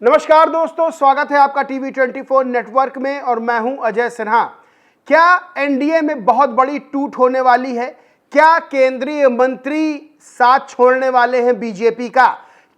नमस्कार दोस्तों, स्वागत है आपका टीवी 24 नेटवर्क में और मैं हूं अजय सिन्हा। क्या एनडीए में बहुत बड़ी टूट होने वाली है? क्या केंद्रीय मंत्री साथ छोड़ने वाले हैं बीजेपी का?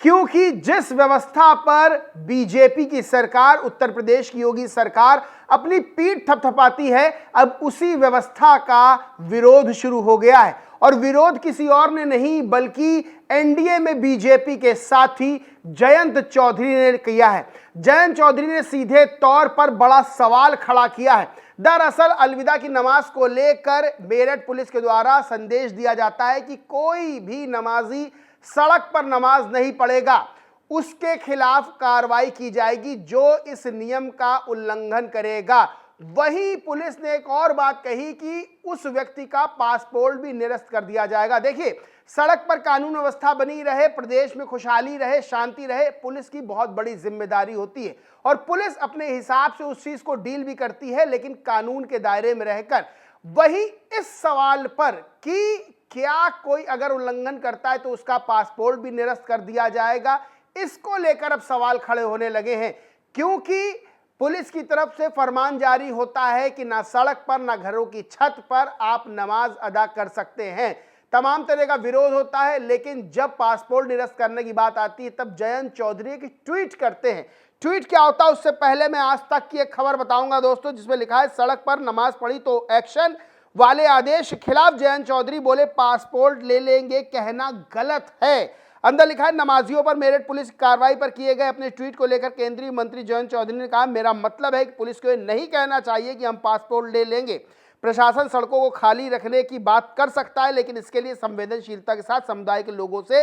क्योंकि जिस व्यवस्था पर बीजेपी की सरकार, उत्तर प्रदेश की योगी सरकार अपनी पीठ थपथपाती है, अब उसी व्यवस्था का विरोध शुरू हो गया है। और विरोध किसी और ने नहीं बल्कि एनडीए में बीजेपी के साथी जयंत चौधरी ने किया है। जयंत चौधरी ने सीधे तौर पर बड़ा सवाल खड़ा किया है। दरअसल अलविदा की नमाज को लेकर मेरठ पुलिस के द्वारा संदेश दिया जाता है कि कोई भी नमाजी सड़क पर नमाज नहीं पढ़ेगा, उसके खिलाफ कार्रवाई की जाएगी जो इस नियम का उल्लंघन करेगा। वहीं पुलिस ने एक और बात कही कि उस व्यक्ति का पासपोर्ट भी निरस्त कर दिया जाएगा। देखिए, सड़क पर कानून व्यवस्था बनी रहे, प्रदेश में खुशहाली रहे, शांति रहे, पुलिस की बहुत बड़ी जिम्मेदारी होती है और पुलिस अपने हिसाब से उस चीज को डील भी करती है, लेकिन कानून के दायरे में रहकर। वहीं इस सवाल पर कि क्या कोई अगर उल्लंघन करता है तो उसका पासपोर्ट भी निरस्त कर दिया जाएगा, इसको लेकर अब सवाल खड़े होने लगे हैं। क्योंकि पुलिस की तरफ से फरमान जारी होता है कि ना सड़क पर ना घरों की छत पर आप नमाज अदा कर सकते हैं। तमाम तरह का विरोध होता है, लेकिन जब पासपोर्ट निरस्त करने की बात आती है तब जयंत चौधरी की ट्वीट करते हैं। ट्वीट क्या होता है उससे पहले मैं आज तक की एक खबर बताऊंगा दोस्तों, जिसमें लिखा है सड़क पर नमाज पढ़ी तो एक्शन, वाले आदेश खिलाफ जयंत चौधरी बोले पासपोर्ट ले लेंगे कहना गलत है। अंदर लिखा है नमाजियों पर मेरठ पुलिस कार्रवाई पर किए गए अपने ट्वीट को लेकर केंद्रीय मंत्री जयंत चौधरी ने कहा, मेरा मतलब है कि पुलिस को यह नहीं कहना चाहिए कि हम पासपोर्ट ले लेंगे। प्रशासन सड़कों को खाली रखने की बात कर सकता है, लेकिन इसके लिए संवेदनशीलता के साथ समुदाय के लोगों से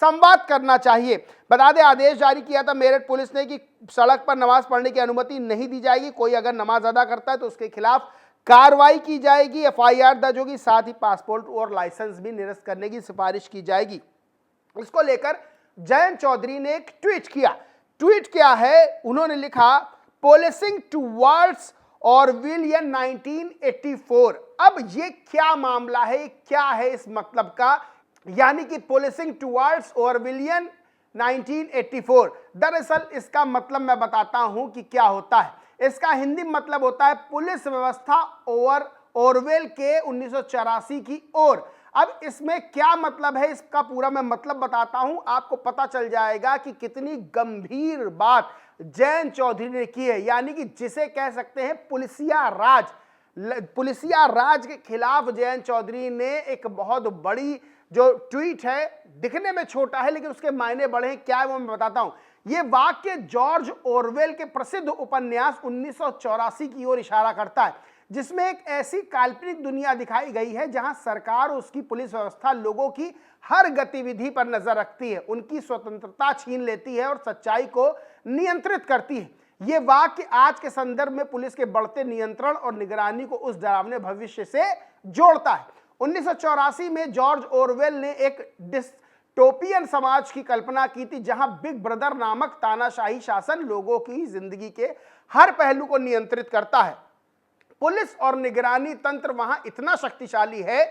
संवाद करना चाहिए। बता दें, आदेश जारी किया था मेरठ पुलिस ने कि सड़क पर नमाज पढ़ने की अनुमति नहीं दी जाएगी। कोई अगर नमाज अदा करता है तो उसके खिलाफ कार्रवाई की जाएगी, एफआईआर दर्ज होगी, साथ ही पासपोर्ट और लाइसेंस भी निरस्त करने की सिफारिश की जाएगी। इसको लेकर जयंत चौधरी ने एक ट्वीट किया। ट्वीट क्या है, उन्होंने लिखा पोलिसिंग टुवर्ड्स ऑरविलियन 1984। अब ये क्या मामला है, क्या है इस मतलब का, यानी कि पोलिसिंग टुवर्ड्स ऑरविलियन 1984। दरअसल इसका मतलब मैं बताता हूं कि क्या होता है। इसका हिंदी मतलब होता है पुलिस व्यवस्था ऑरवेल के 1984 की ओर। अब इसमें क्या मतलब है, इसका पूरा मैं मतलब बताता हूं, आपको पता चल जाएगा कि कितनी गंभीर बात जयंत चौधरी ने की है। यानी कि जिसे कह सकते हैं पुलिसिया राज के खिलाफ जयंत चौधरी ने एक बहुत बड़ी जो ट्वीट है, दिखने में छोटा है लेकिन उसके मायने बड़े हैं। क्या है वो मैं बताता हूं। यह वाक्य जॉर्ज ऑरवेल के प्रसिद्ध उपन्यास 1984 की ओर इशारा करता है, जिसमें एक ऐसी काल्पनिक दुनिया दिखाई गई है जहां सरकार और उसकी पुलिस व्यवस्था लोगों की हर गतिविधि पर नजर रखती है, उनकी स्वतंत्रता छीन लेती है और सच्चाई को नियंत्रित करती है। यह वाक्य आज के संदर्भ में पुलिस के बढ़ते नियंत्रण और निगरानी को उस डरावने भविष्य से जोड़ता है। 1984 में जॉर्ज ऑरवेल ने एक डिस्टोपियन समाज की कल्पना की थी, जहां बिग ब्रदर नामक तानाशाही शासन लोगों की जिंदगी के हर पहलू को नियंत्रित करता है। पुलिस और निगरानी तंत्र वहां इतना शक्तिशाली है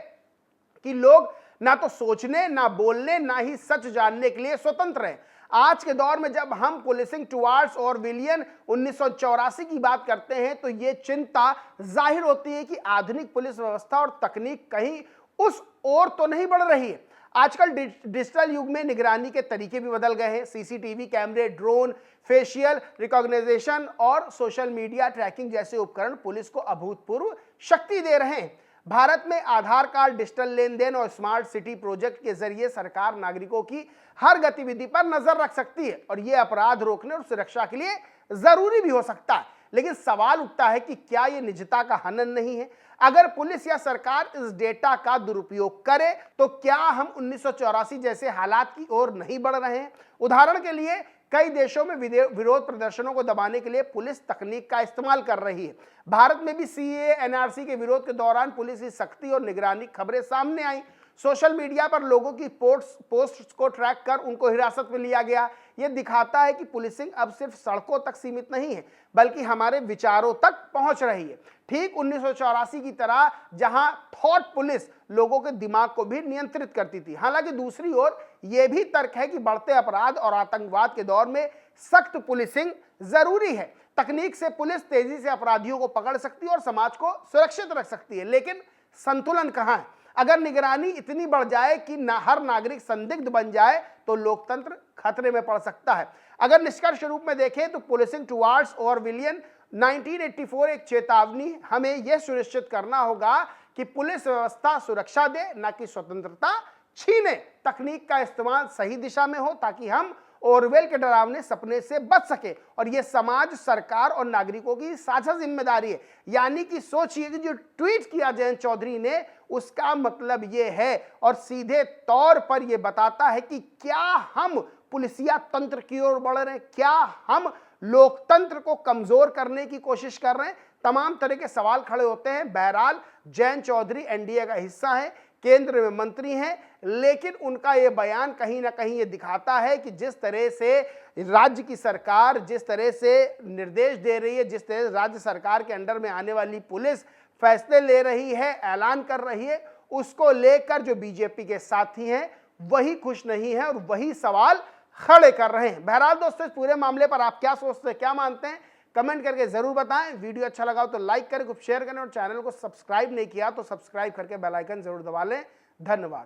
कि लोग ना तो सोचने, ना बोलने, ना ही सच जानने के लिए स्वतंत्र हैं। आज के दौर में जब हम पुलिसिंग टुवर्ड्स ऑरविलियन 1984 की बात करते हैं तो यह चिंता जाहिर होती है कि आधुनिक पुलिस व्यवस्था और तकनीक कहीं उस ओर तो नहीं बढ़ रही है। आजकल डिजिटल युग में निगरानी के तरीके भी बदल गए हैं। सीसीटीवी कैमरे, ड्रोन, फेशियल रिकॉग्निशन और सोशल मीडिया ट्रैकिंग जैसे उपकरण पुलिस को अभूतपूर्व शक्ति दे रहे हैं। भारत में आधार कार्ड, डिजिटल लेन देन और स्मार्ट सिटी प्रोजेक्ट के जरिए सरकार नागरिकों की हर गतिविधि पर नजर रख सकती है और यह अपराध रोकने और सुरक्षा के लिए जरूरी भी हो सकता है। लेकिन सवाल उठता है कि क्या यह निजता का हनन नहीं है? अगर पुलिस या सरकार इस डेटा का दुरुपयोग करे तो क्या हम 1984 जैसे हालात की ओर नहीं बढ़ रहे हैं? उदाहरण के लिए कई देशों में विरोध प्रदर्शनों को दबाने के लिए पुलिस तकनीक का इस्तेमाल कर रही है। भारत में भी सीएए, एनआरसी के विरोध के दौरान पुलिस की सख्ती और निगरानी खबरें सामने आई। सोशल मीडिया पर लोगों की पोस्ट्स को ट्रैक कर उनको हिरासत में लिया गया। यह दिखाता है कि पुलिसिंग अब सिर्फ सड़कों तक सीमित नहीं है, बल्कि हमारे विचारों तक पहुंच रही है। ठीक 1984 की तरह, जहां थॉट पुलिस लोगों के दिमाग को भी नियंत्रित करती थी। हालांकि दूसरी ओर यह भी तर्क है कि बढ़ते अपराध और आतंकवाद के दौर में सख्त पुलिसिंग जरूरी है। तकनीक से पुलिस तेजी से अपराधियों को पकड़ सकती है और समाज को सुरक्षित रख सकती है, लेकिन संतुलन कहां है? अगर निगरानी इतनी बढ़ जाए कि हर नागरिक संदिग्ध बन जाए तो लोकतंत्र खतरे में पड़ सकता है। अगर निष्कर्ष रूप में देखें तो पुलिसिंग टुवर्ड्स ओवरविलियन 1984 एक चेतावनी, हमें यह सुनिश्चित करना होगा कि पुलिस व्यवस्था सुरक्षा दे, न कि स्वतंत्रता छीने। तकनीक का इस्तेमाल सही दिशा में हो ताकि हम ऑरवेल के डरावने सपने से बच सके, और यह समाज, सरकार और नागरिकों की साझा जिम्मेदारी है। यानी कि सोचिए कि जो ट्वीट किया जयंत चौधरी ने, उसका मतलब यह है और सीधे तौर पर यह बताता है कि क्या हम पुलिसिया तंत्र की ओर बढ़ रहे हैं, क्या हम लोकतंत्र को कमजोर करने की कोशिश कर रहे हैं। तमाम तरह के सवाल खड़े होते हैं। बहरहाल जयंत चौधरी एनडीए का हिस्सा है, केंद्र में मंत्री हैं, लेकिन उनका यह बयान कहीं ना कहीं ये दिखाता है कि जिस तरह से राज्य की सरकार जिस तरह से निर्देश दे रही है, जिस तरह राज्य सरकार के अंडर में आने वाली पुलिस फैसले ले रही है, ऐलान कर रही है, उसको लेकर जो बीजेपी के साथी हैं वही खुश नहीं है और वही सवाल खड़े कर रहे हैं। बहरहाल दोस्तों, इस पूरे मामले पर आप क्या सोचते हैं, क्या मानते हैं, कमेंट करके जरूर बताएं। वीडियो अच्छा लगा हो तो लाइक करें, कुछ शेयर करें और चैनल को सब्सक्राइब नहीं किया तो सब्सक्राइब करके बेल आइकन जरूर दबा लें। धन्यवाद।